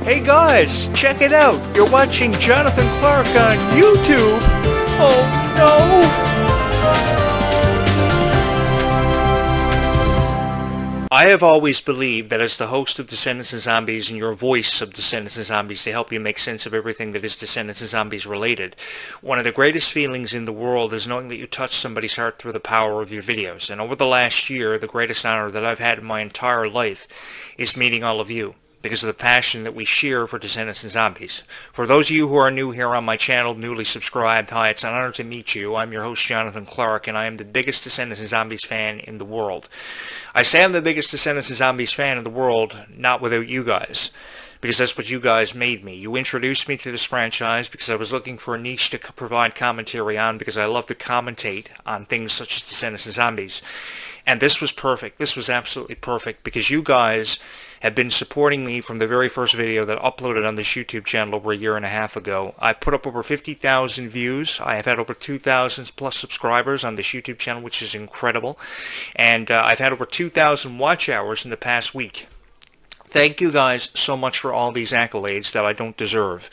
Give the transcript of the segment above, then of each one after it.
Hey guys, check it out. You're watching Jonathan Clarke on YouTube. Oh no! I have always believed that as the host of Descendants and Zombies and your voice of Descendants and Zombies to help you make sense of everything that is Descendants and Zombies related, one of the greatest feelings in the world is knowing that you touch somebody's heart through the power of your videos. And over the last year, the greatest honor that I've had in my entire life is meeting all of you, because of the passion that we share for Descendants and Zombies. For those of you who are new here on my channel, newly subscribed, hi, it's an honor to meet you. I'm your host, Jonathan Clarke, and I am the biggest Descendants and Zombies fan in the world. I say I'm the biggest Descendants and Zombies fan in the world, not without you guys, because that's what you guys made me. You introduced me to this franchise because I was looking for a niche to provide commentary on, because I love to commentate on things such as Descendants and Zombies. And this was perfect. This was absolutely perfect, because you guys have been supporting me from the very first video that I uploaded on this YouTube channel over a year and a half ago. I put up over 50,000 views. I have had over 2,000 plus subscribers on this YouTube channel, which is incredible. And I've had over 2,000 watch hours in the past week. Thank you guys so much for all these accolades that I don't deserve.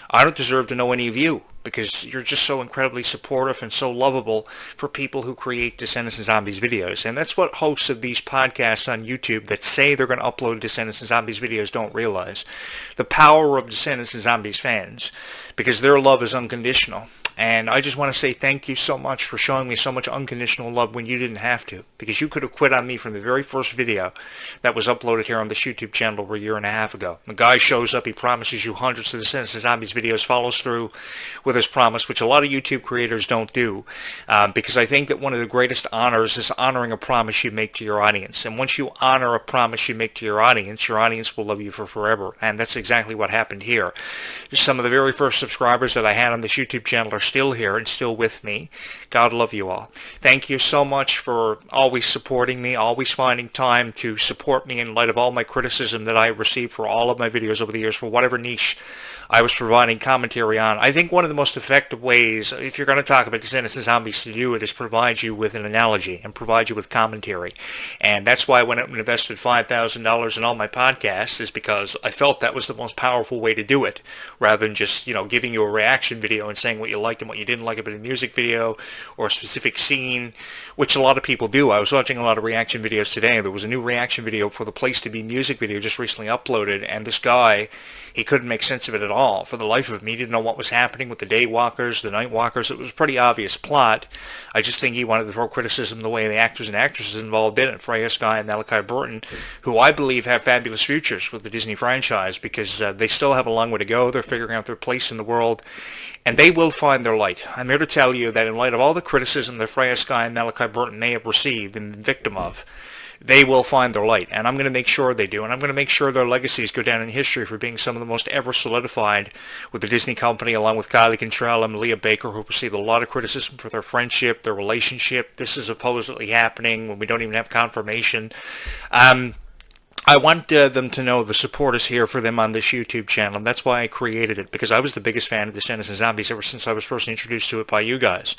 I don't deserve to know any of you, because you're just so incredibly supportive and so lovable for people who create Descendants and Zombies videos. And that's what hosts of these podcasts on YouTube that say they're going to upload Descendants and Zombies videos don't realize. The power of Descendants and Zombies fans, because their love is unconditional. And I just want to say thank you so much for showing me so much unconditional love when you didn't have to, because you could have quit on me from the very first video that was uploaded here on this YouTube channel over a year and a half ago. The guy shows up, he promises you hundreds of Descendants and Zombies videos, follows through with his promise, which a lot of YouTube creators don't do, because I think that one of the greatest honors is honoring a promise you make to your audience. And once you honor a promise you make to your audience will love you for forever. And that's exactly what happened here. Some of the very first subscribers that I had on this YouTube channel are still here and still with me. God love you all. Thank you so much for always supporting me, always finding time to support me in light of all my criticism that I received for all of my videos over the years, for whatever niche I was providing commentary on. I think one of the most effective ways, if you're going to talk about Descendants and Zombies, to do it is provide you with an analogy and provide you with commentary. And that's why I went out and invested $5,000 in all my podcasts, is because I felt that was the most powerful way to do it, rather than just, giving you a reaction video and saying what you liked and what you didn't like about a music video or a specific scene, which a lot of people do. I was watching a lot of reaction videos today, and there was a new reaction video for the Place to Be music video just recently uploaded, and this guy, he couldn't make sense of it at all. For the life of me, he didn't know what was happening with the day walkers, the night walkers. It was a pretty obvious plot. I just think he wanted to throw criticism the way the actors and actresses involved in it, Freya Skye and Malachi Burton, who I believe have fabulous futures with the Disney franchise, because they still have a long way to go. They're figuring out their place in the world, and they will find their light. I'm here to tell you that in light of all the criticism that Freya Skye and Malachi Burton may have received and been victim of, they will find their light, and I'm going to make sure they do, and I'm going to make sure their legacies go down in history for being some of the most ever solidified with the Disney company, along with Kylie Cantrell and Leah Baker, who received a lot of criticism for their friendship, their relationship. This is supposedly happening when we don't even have confirmation. I want them to know the support is here for them on this YouTube channel, and that's why I created it, because I was the biggest fan of Descendants and Zombies ever since I was first introduced to it by you guys.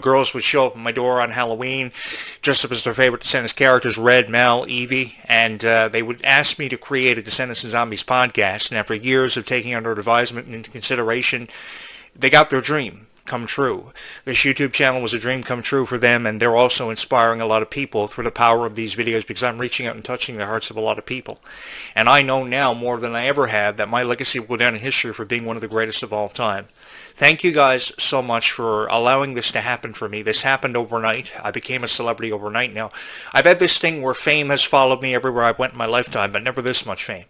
Girls would show up at my door on Halloween, dressed up as their favorite Descendants characters, Red, Mel, Evie, and they would ask me to create a Descendants and Zombies podcast, and after years of taking under advisement and into consideration, they got their dream come true. This YouTube channel was a dream come true for them, and they're also inspiring a lot of people through the power of these videos, because I'm reaching out and touching the hearts of a lot of people. And I know now more than I ever had that my legacy will go down in history for being one of the greatest of all time. Thank you guys so much for allowing this to happen for me. This happened overnight. I became a celebrity overnight now. I've had this thing where fame has followed me everywhere I went in my lifetime, but never this much fame.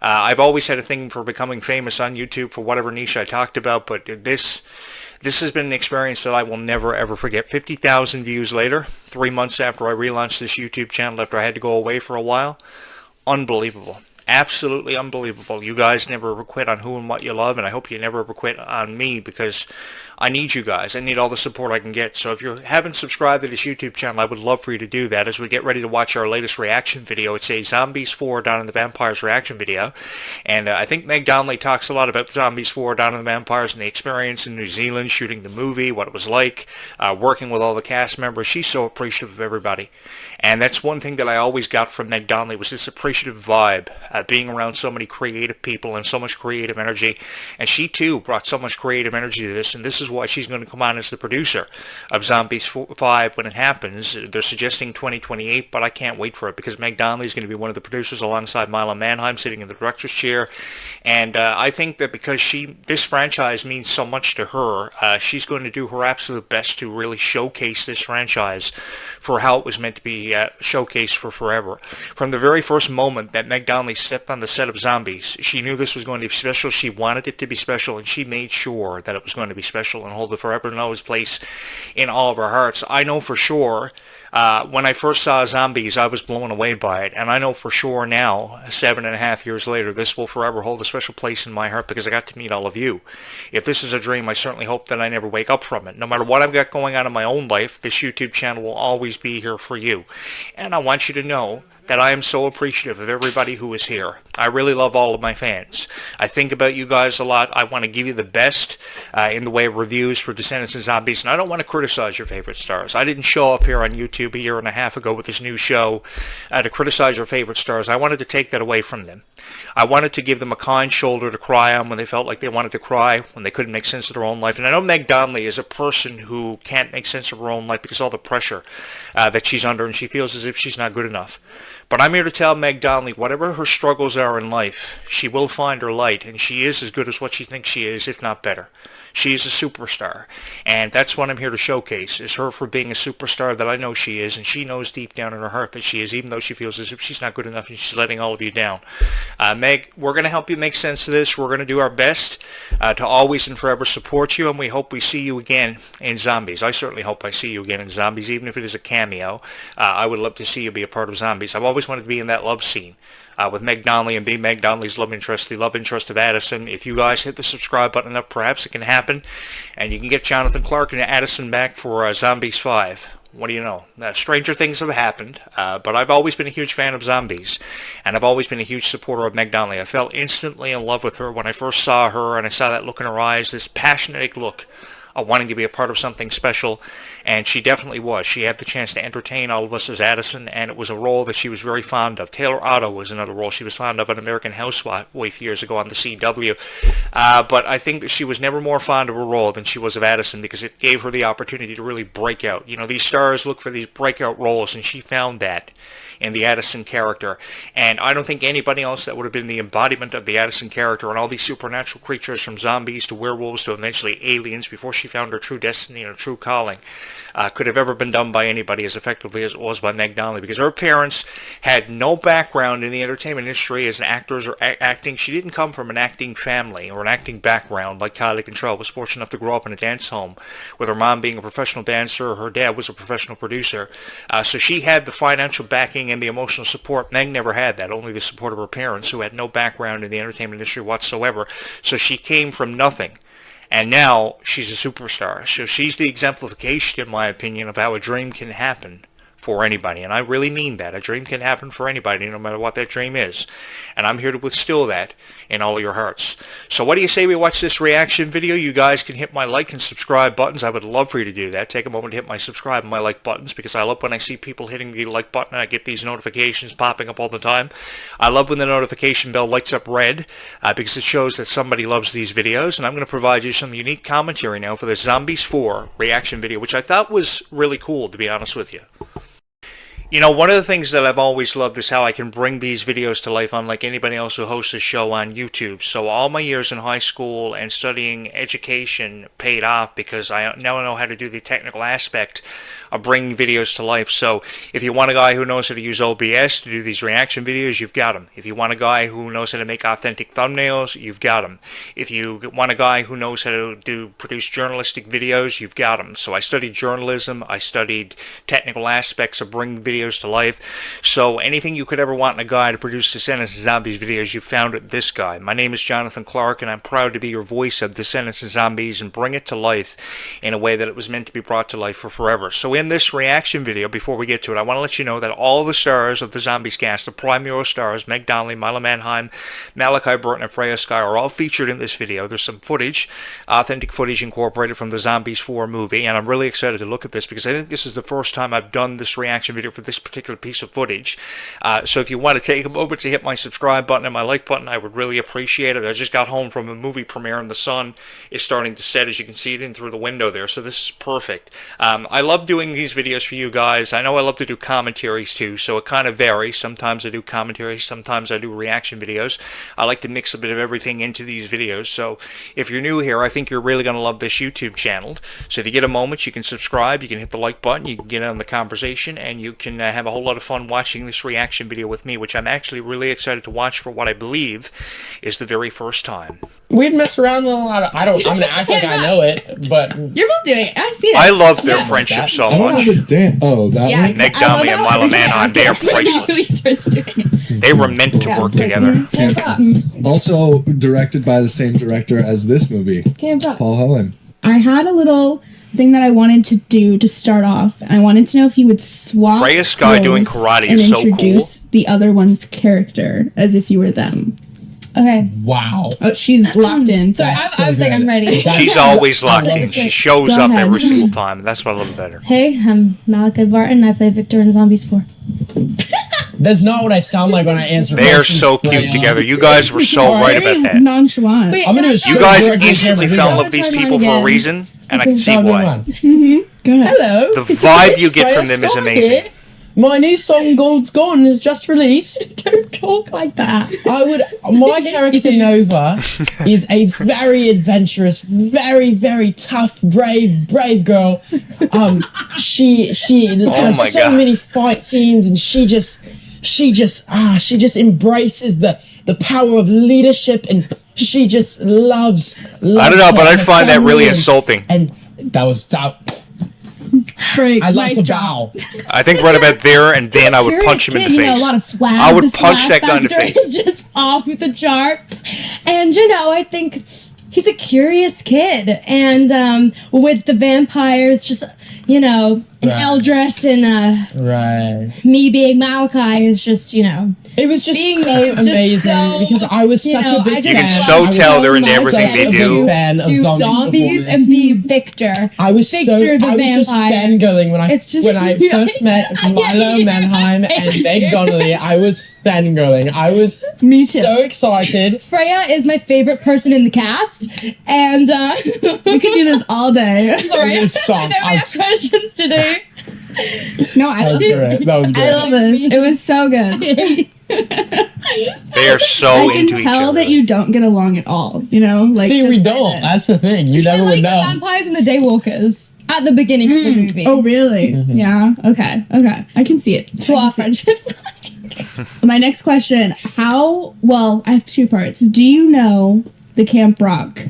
I've always had a thing for becoming famous on YouTube for whatever niche I talked about, but this has been an experience that I will never, ever forget. 50,000 views later, 3 months after I relaunched this YouTube channel, after I had to go away for a while. Unbelievable. Absolutely unbelievable. You guys never ever quit on who and what you love, and I hope you never ever quit on me, because I need you guys. I need all the support I can get. So if you haven't subscribed to this YouTube channel, I would love for you to do that as we get ready to watch our latest reaction video. It's a Zombies 4 Dawn of the Vampires reaction video. And I think Meg Donnelly talks a lot about Zombies 4 Dawn of the Vampires and the experience in New Zealand, shooting the movie, what it was like, working with all the cast members. She's so appreciative of everybody. And that's one thing that I always got from Meg Donnelly, was this appreciative vibe. being around so many creative people and so much creative energy. And she too brought so much creative energy to this, and this is why she's going to come on as the producer of Zombies 5 when it happens. They're suggesting 2028, but I can't wait for it because Meg Donnelly is going to be one of the producers alongside Mila Manheim sitting in the director's chair. And I think that because this franchise means so much to her, she's going to do her absolute best to really showcase this franchise for how it was meant to be showcased for forever. From the very first moment that Meg Donnelly stepped on the set of Zombies, she knew this was going to be special. She wanted it to be special, and she made sure that it was going to be special and hold it forever and always place in all of our hearts. I know for sure when I first saw Zombies, I was blown away by it, and I know for sure now, 7.5 years later, this will forever hold a special place in my heart because I got to meet all of you. If this is a dream, I certainly hope that I never wake up from it. No matter what I've got going on in my own life, this YouTube channel will always be here for you. And I want you to know that I am so appreciative of everybody who is here. I really love all of my fans. I think about you guys a lot. I want to give you the best in the way of reviews for Descendants and Zombies, and I don't want to criticize your favorite stars. I didn't show up here on YouTube a year and a half ago with this new show to criticize your favorite stars. I wanted to take that away from them. I wanted to give them a kind shoulder to cry on when they felt like they wanted to cry, when they couldn't make sense of their own life. And I know Meg Donnelly is a person who can't make sense of her own life because of all the pressure that she's under, and she feels as if she's not good enough. But I'm here to tell Meg Donnelly, whatever her struggles are in life, she will find her light, and she is as good as what she thinks she is, if not better. She is a superstar, and that's what I'm here to showcase, is her for being a superstar that I know she is, and she knows deep down in her heart that she is, even though she feels as if she's not good enough and she's letting all of you down. Meg, we're going to help you make sense of this. We're going to do our best to always and forever support you, and we hope we see you again in Zombies. I certainly hope I see you again in Zombies, even if it is a cameo. I would love to see you be a part of Zombies. I've always wanted to be in that love scene with Meg Donnelly and be Meg Donnelly's love interest, the love interest of Addison. If you guys hit the subscribe button up, perhaps it can happen, and you can get Jonathan Clarke and Addison back for Zombies 5. What do you know? Stranger things have happened, but I've always been a huge fan of Zombies, and I've always been a huge supporter of Meg Donnelly. I fell instantly in love with her when I first saw her, and I saw that look in her eyes, this passionate look of wanting to be a part of something special, and she definitely was. She had the chance to entertain all of us as Addison, and it was a role that she was very fond of. Taylor Otto was another role she was fond of on American Housewife years ago on the CW, but I think that she was never more fond of a role than she was of Addison because it gave her the opportunity to really break out. You know, these stars look for these breakout roles, and she found that in the Addison character, and I don't think anybody else that would have been the embodiment of the Addison character and all these supernatural creatures from zombies to werewolves to eventually aliens before she found her true destiny and her true calling could have ever been done by anybody as effectively as it was by Meg Donnelly, because her parents had no background in the entertainment industry as actors or acting. She didn't come from an acting family or an acting background like Kylie Control was fortunate enough to grow up in a dance home with her mom being a professional dancer, her dad was a professional producer, so she had the financial backing and the emotional support. Meg never had that, only the support of her parents who had no background in the entertainment industry whatsoever, so she came from nothing. And now she's a superstar. So she's the exemplification, in my opinion, of how a dream can happen for anybody. And I really mean that. A dream can happen for anybody, no matter what that dream is. And I'm here to withstill that in all of your hearts. So what do you say we watch this reaction video? You guys can hit my like and subscribe buttons. I would love for you to do that. Take a moment to hit my subscribe and my like buttons, because I love when I see people hitting the like button. I get these notifications popping up all the time. I love when the notification bell lights up red because it shows that somebody loves these videos. And I'm going to provide you some unique commentary now for the Zombies 4 reaction video, which I thought was really cool, to be honest with you. You know, one of the things that I've always loved is how I can bring these videos to life unlike anybody else who hosts a show on YouTube. So all my years in high school and studying education paid off because I now know how to do the technical aspect of bringing videos to life. So if you want a guy who knows how to use OBS to do these reaction videos, you've got him. If you want a guy who knows how to make authentic thumbnails, you've got him. If you want a guy who knows how to produce journalistic videos, you've got him. So I studied journalism, I studied technical aspects of bringing videos to life. So anything you could ever want in a guy to produce Descendants and Zombies videos, you found it this guy. My name is Jonathan Clarke, and I'm proud to be your voice of Descendants and Zombies and bring it to life in a way that it was meant to be brought to life for forever. So in this reaction video, before we get to it, I want to let you know that all the stars of the Zombies cast, the primary stars, Meg Donnelly, Mila Manheim, Malachi Burton, and Freya Sky, are all featured in this video. There's some footage, authentic footage incorporated from the Zombies 4 movie, and I'm really excited to look at this because I think this is the first time I've done this reaction video for this particular piece of footage. So if you want to take a moment to hit my subscribe button and my like button, I would really appreciate it. I just got home from a movie premiere and the sun is starting to set, as you can see it in through the window there, so this is perfect. I love doing these videos for you guys. I know I love to do commentaries too, so it kind of varies. Sometimes I do commentaries, sometimes I do reaction videos. I like to mix a bit of everything into these videos, so if you're new here, I think you're really going to love this YouTube channel. So if you get a moment, you can subscribe, you can hit the like button, you can get on the conversation, and you can have a whole lot of fun watching this reaction video with me, which I'm actually really excited to watch for what I believe is the very first time. We'd mess around with a lot of... I'm going to act like I know it, but... You're both doing it. I see it. I love their friendship so much. Oh, that one? Meg Downey and Milo Manheim, they are priceless. They were meant to work together. Also directed by the same director as this movie, Paul Hohen. I had a little thing that I wanted to do to start off. I wanted to know if you would swap Freya Sky doing karate is so cool. Introduce the other one's character as if you were them. Okay. Wow. Oh, she's locked in. So I was like, I'm ready. She's always locked in. She shows up every single time, and that's what I love better. Hey, I'm Malachi Barton. I play Victor in Zombies 4. That's not what I sound like when I answer. They are so cute together. You guys were so right about that. Nonchalant. Wait, I'm gonna do a You guys direct instantly camera fell in video. love with these people for a reason, and I can see why. Go ahead. Hello. The vibe you It's get from Freya them is Sky amazing. here. My new song Gold's Gone is just released. Don't talk like that. My character Nova is a very adventurous, very, very tough, brave girl. She has my so God. many fight scenes, and she just embraces the power of leadership, and she just loves I don't know, but I her find that really family, insulting. And that was Break. I'd like Mic to drop. bow. I think right about there and then I would punch him in the You know, a face. lot of swag. I would The punch swag that guy in the factor face. is just off the charts. And, you know, I think he's a curious kid. And with the vampires, just, you know, an Right. Eldris and Right. me being Malachi is just, you know... It was just Being so me is just amazing so, because I was you such know, a big I just fan. You can love so I was tell they're into such everything a they big do. fan of do zombies zombies before and this. be Victor. I was Victor the I was just vampire. fangirling when It's just- when I first met Milo Manheim and Meg Donnelly. I was fangirling. I was Me too. so excited. Freya is my favorite person in the cast. And, We could do this all day. sorry, Stop. I know we have questions to do. No, I That was love great. That was great. I love this. It was so good. They are so I can into each tell other. that you don't get along at all. You know, like See, just we by don't. this. That's the thing. You never They're would like the know. vampires and the daywalkers at the beginning of the movie. Oh, really? Yeah. Okay. I can see it. To our friendships. My next question: Well, I have two parts. Do you know the Camp Rock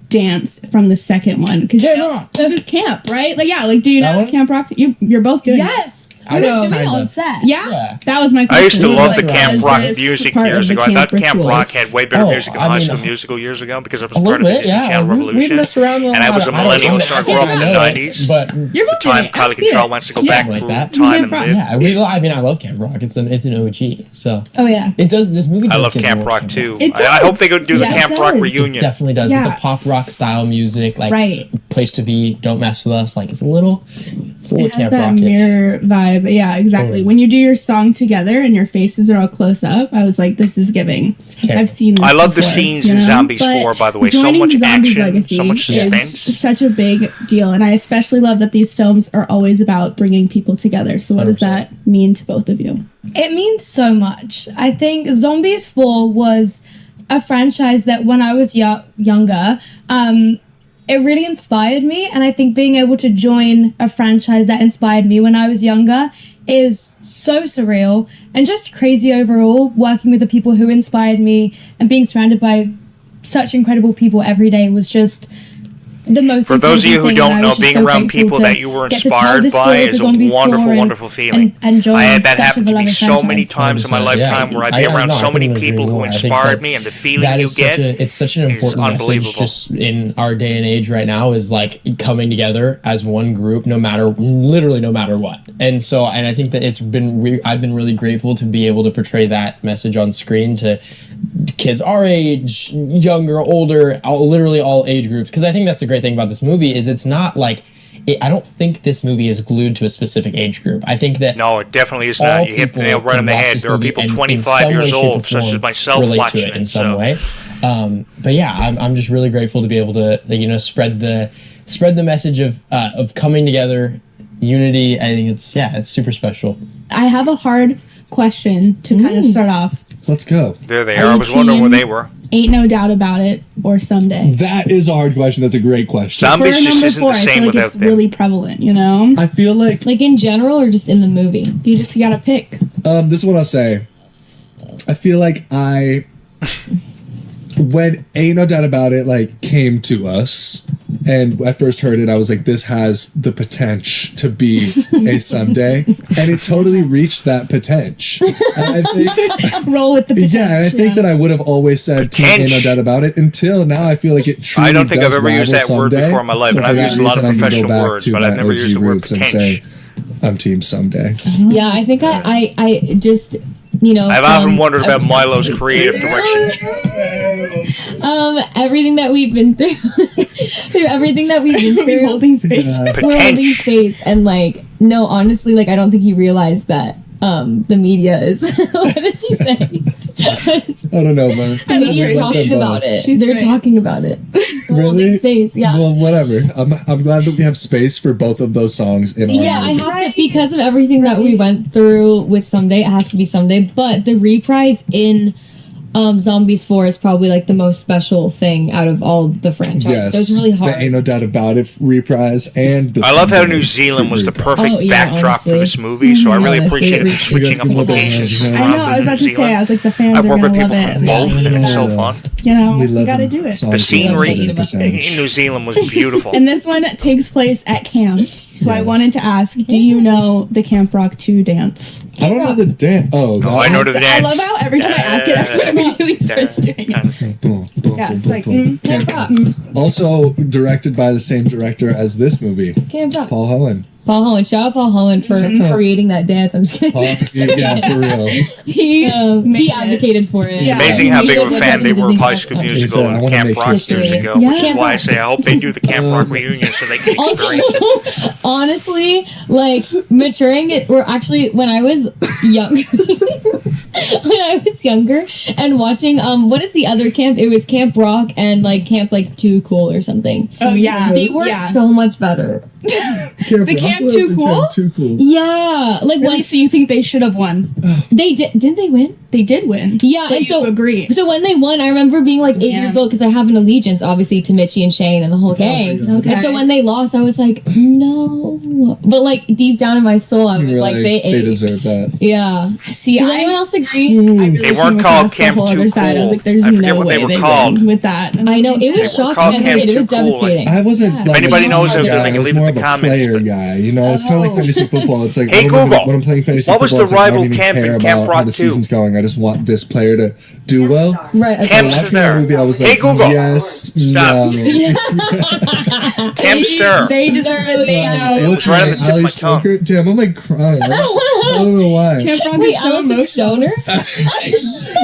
dance from the second one? Because this is camp, right? Like, yeah. Like, do you That know one? Camp Rock? You're both doing it. Yes. I We know, were doing it kinda. on set. Yeah? Yeah. That was my question. I used to love the Like, Camp was Rock this music part years of the ago. I thought camp Camp Rock rituals? had way better Oh, music than I High mean, School Musical years ago because I was A part little of the bit, Disney yeah. Channel We Revolution. messed around with And I was a millennial, so I grew up in the 90s. But You're both The time doing it. I Kylie see Control it. wants to go Yeah. back like through that. time and Camp Rock, live. I mean, I love Camp Rock. It's an OG. So Oh, yeah. it does. This movie. I does love get Camp more Rock too. It I hope they go do the Yeah, it Camp Rock does. reunion. It definitely does. Yeah. With the pop rock style music, like Right. Place to Be, Don't Mess With Us. Like it's a little It has Camp that Rock-ish. mirror vibe. Yeah, exactly. Totally. When you do your song together and your faces are all close up, I was like, this is giving. Camp. I've seen this I love the before, scenes you in know? Zombies But 4, by the way. So joining much the Zombies action, legacy so much is suspense. such a big deal. And I especially love that these films are always about bringing people together. So what does 100%. that mean to both of you? It means so much. I think Zombies 4 was a franchise that when I was younger, it really inspired me. And I think being able to join a franchise that inspired me when I was younger is so surreal and just crazy overall, working with the people who inspired me and being surrounded by such incredible people every day was just the most For those of you who incredible thing, don't and I know, was just being so around grateful people to that you were get to tell inspired the by story of is the a Zombies wonderful, 4 wonderful feeling. and join I had that such happen a to me beloved so many franchise. times in my 100%, lifetime yeah. where I'd be around so many couldn't agree people who more. I think inspired that me, and the feeling that you is get it's such an important message unbelievable. just in our day and age right now is like coming together as one group literally no matter what. And I think that I've been really grateful to be able to portray that message on screen to kids our age, younger, older, literally all age groups, because I think that's the great thing about this movie is it's not like I don't think this movie is glued to a specific age group. I think that No, it definitely is all not. You hit the people nail right on the can watch head. this There are movie people and in 25 some years way, shape, or old, such as form myself, relate watching to it in it. some So way. But yeah, I'm just really grateful to be able to spread the message of coming together, unity. I think it's super special. I have a hard question to kind of start off. Let's go. there they Are are. I you was wondering where team- they were. Ain't No Doubt About It or Someday. That is a hard question. That's a great question. Zombies For just number isn't 4, the I same feel like without it's them. really prevalent, you know? I feel like Like in general or just in the movie? You just gotta pick. this is what I'll say. I feel like when Ain't No Doubt About It like came to us, and I first heard it, I was like, this has the potential to be a Someday, and it totally reached that potential. And I think, Roll with the potential. yeah, and I think that I would have always said Team Ain't No Doubt About It until now. I feel like it truly I don't think does I've ever used rival that word Someday. before in my life, So and for I've that used a lot of reason, I can go professional back words, to but my I've never OG used the word roots and say, I'm Team Someday. Yeah, I think I just, you know, I've often wondered about Milo's creative direction. everything that we've been through everything that we've been We're through. holding space. We're holding Potential. space, and like, no, honestly, like, I don't think he realized that the media is. What did she say? I don't know, man. The media's Grace. talking about it. She's They're great. talking about it. We're holding Really? space, yeah. Well, whatever. I'm glad that we have space for both of those songs in our Yeah, I movie. have to, because of everything that we went through with Someday, it has to be Someday. But the reprise in Zombies 4 is probably like the most special thing out of all the franchise. Yes, So it's really hard. The Ain't No Doubt About It reprise and the I love how Someday New Zealand was the reprise. perfect Oh, yeah, backdrop for honestly. this movie, so I really Honestly, appreciated it them really- switching up You guys give locations them from a I know, Toronto I was to New about to say, I Zealand. was like, the fans I've are worked gonna with love people it. from both, and it's so Yeah. fun. You know, We you love gotta them. do it. Songs The scenery with in potential. New Zealand was beautiful. And this one takes place at camp. So I Yes. wanted to ask, do you know the Camp Rock 2 dance? I don't know the dance. Oh, No, I know the I dance. love how every time I ask it, everyone immediately starts doing it. Boom, boom, Yeah, boom, it's like, boom, boom. Camp Rock. Also directed by the same director as this movie, Camp Rock. Paul Hohen. Paul Holland. Shout out Paul Holland for Shout out. creating that dance. I'm just kidding. Paul, yeah, for real. He made He it. advocated for it. It's Amazing Yeah. how He big of was a fan they Disney were of High School Descendants. Musical He said, "I and wanna Camp make Rock history." years ago, Yeah. which is why I say I hope they do the Camp Rock reunion so they can experience it. Also, honestly, like maturing it. We're actually when I was young, when I was younger, and watching what is the other camp? It was Camp Rock and like Camp like Too Cool or something. Oh, yeah. They were Yeah. so much better. The Camp Too Cool? Too cool. Yeah, like Really? when So you think they should have won? they didn't they win? They did win. Yeah, But and so you agree. So when they won, I remember being like 8 Yeah. years old because I have an allegiance, obviously, to Mitchie and Shane and the whole gang. yeah. Okay. And so when they lost, I was like, no. But like deep down in my soul, I was You were like, they ate. deserve that. Yeah. See, Does anyone else agree? I really They weren't came called across the Camp whole Too other side. I was Cool. like, there's I forget no what they way were they called. win with that. I know it was They were shocking called as a Camp kid. It was Too Cool. devastating. I wasn't If like anybody a knows guy. out there, they I can was leave in more the of a comments, player but- guy. You know, it's kind of like fantasy football. It's like Hey, when I'm- Google, when I'm playing fantasy what was football, the it's like, I rival don't even camp in care Camp about Rock how the 2? season's going. I just want this player to do well. Right. Okay. Camp Watching Stir. that movie, I was like, Hey, Google. yes, Stop. no. Camp Stir. They deserve it. They know. What's right her on name? the tip of Ali my tongue. Stoker? Damn, I'm like crying. I don't know why. Camp Rock Wait, is so Allison emotional. Stoner?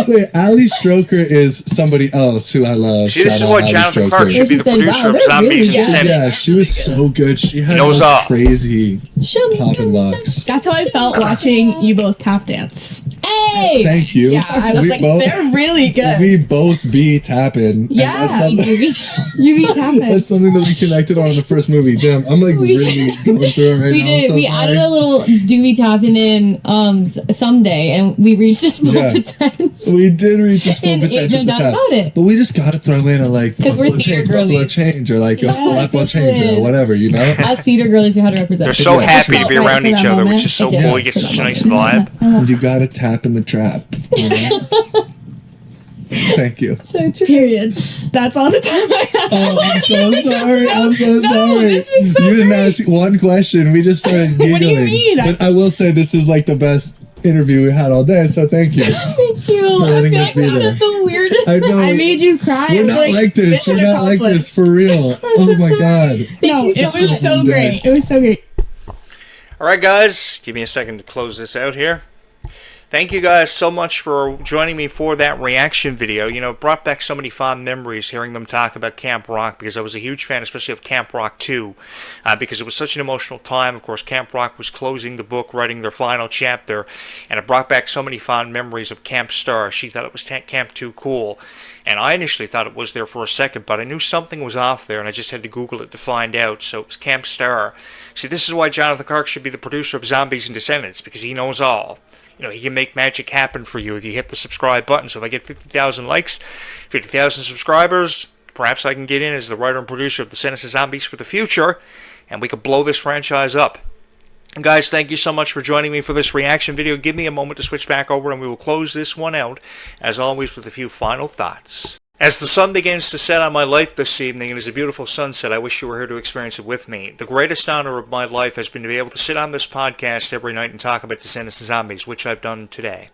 Wait, Ali Stroker is somebody else who I love. See, this Shout is out what Ali Jonathan Stroker. Clarke should be She the said, producer wow, of they're Zombies really and good. Descendants. Yeah, she was so good. She had knows those all. crazy Show me. popping locks. That's how I felt watching you both tap dance. Hey. Thank you. Yeah, I was We like, both- they're really good. We both be tapping. Yeah. And that's something, You be tapping. that's something that we connected on in the first movie. Damn, I'm like We really going through it right We now. I'm did. so We sorry. added a little Dewey tapping in Someday, and we reached its full Yeah. potential. We did reach its full And ain't potential no at the doubt time. about it. But we just gotta throw in a like 'Cause we're theater Buffalo girlies. change or like a Yeah, Buffalo change or definitely. whatever, you know? Us theater girlies know how to represent. They're so Yeah. happy to Felt be right around for each that other, moment. which is so It did. cool. You get For such a that nice moment. vibe. You gotta tap in the trap. You know? Thank you. So true. Period. That's all the time I have. Oh, I'm so sorry. I'm so No, sorry. this was so You didn't great. ask one question. We just started giggling. What do you mean? But I will say this is like the best interview we had all day, so thank you. Thank you. For letting I us feel be like there. that's the weirdest. I know. I made you cry. We're I was not like this. We're mission not like this accomplished. for real. Oh my god. No, you so it was much. so great. It was so great. All right, guys, give me a second to close this out here. Thank you guys so much for joining me for that reaction video. You know, it brought back so many fond memories hearing them talk about Camp Rock, because I was a huge fan, especially of Camp Rock 2, because it was such an emotional time. Of course, Camp Rock was closing the book, writing their final chapter, and it brought back so many fond memories of Camp Star. She thought it was Camp 2 cool, and I initially thought it was there for a second, but I knew something was off there, and I just had to Google it to find out. So it was Camp Star. See, this is why Jonathan Clarke should be the producer of Zombies and Descendants, because he knows all. You know, he can make magic happen for you if you hit the subscribe button. So if I get 50,000 likes, 50,000 subscribers, perhaps I can get in as the writer and producer of Descendants and Zombies for the future, and we could blow this franchise up. And guys, thank you so much for joining me for this reaction video. Give me a moment to switch back over, and we will close this one out, as always, with a few final thoughts. As the sun begins to set on my life this evening, and it is a beautiful sunset, I wish you were here to experience it with me. The greatest honor of my life has been to be able to sit on this podcast every night and talk about Descendants and Zombies, which I've done today.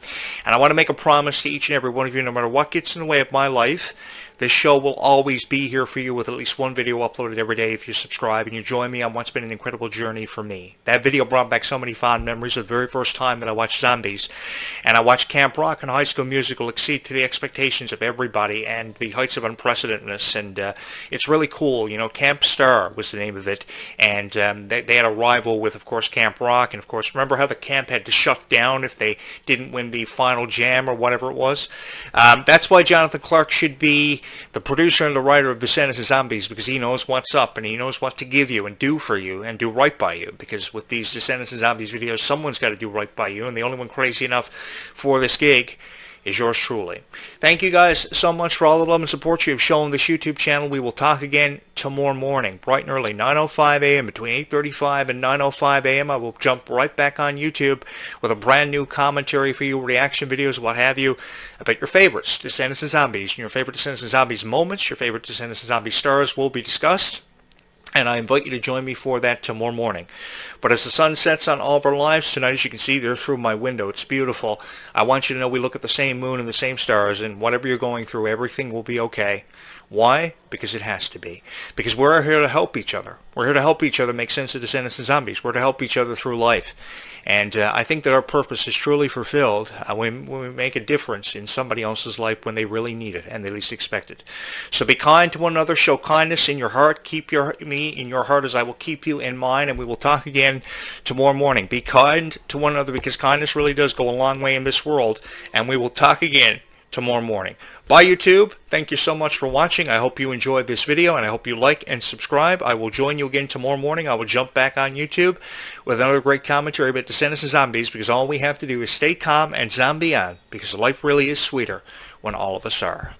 And I want to make a promise to each and every one of you, no matter what gets in the way of my life, this show will always be here for you with at least one video uploaded every day if you subscribe and you join me on what's been an incredible journey for me. That video brought back so many fond memories of the very first time that I watched Zombies. And I watched Camp Rock and High School Musical exceed to the expectations of everybody and the heights of unprecedentedness. And it's really cool. You know, Camp Star was the name of it. And they had a rival with, of course, Camp Rock. And, of course, remember how the camp had to shut down if they didn't win the final jam or whatever it was? That's why Jonathan Clarke should be the producer and the writer of Descendants and Zombies, because he knows what's up and he knows what to give you and do for you and do right by you. Because with these Descendants and Zombies videos, someone's got to do right by you, and the only one crazy enough for this gig is yours truly. Thank you guys so much for all the love and support you have shown this YouTube channel. We will talk again tomorrow morning, bright and early, 9:05 a.m. Between 8:35 and 9:05 a.m. I will jump right back on YouTube with a brand new commentary for you, reaction videos, what have you, about your favorites, Descendants and Zombies. And your favorite Descendants and Zombies moments, your favorite Descendants and Zombies stars will be discussed. And I invite you to join me for that tomorrow morning. But as the sun sets on all of our lives tonight, as you can see there through my window, it's beautiful. I want you to know we look at the same moon and the same stars, and whatever you're going through, everything will be okay. Why? Because it has to be. Because we're here to help each other. We're here to help each other make sense of Descendants and Zombies. We're to help each other through life. And I think that our purpose is truly fulfilled when we make a difference in somebody else's life when they really need it and they least expect it. So be kind to one another. Show kindness in your heart. Keep me in your heart as I will keep you in mine. And we will talk again tomorrow morning. Be kind to one another, because kindness really does go a long way in this world. And we will talk again tomorrow morning. Bye, YouTube. Thank you so much for watching. I hope you enjoyed this video, and I hope you like and subscribe. I will join you again tomorrow morning. I will jump back on YouTube with another great commentary about Descendants and Zombies, because all we have to do is stay calm and zombie on, because life really is sweeter when all of us are.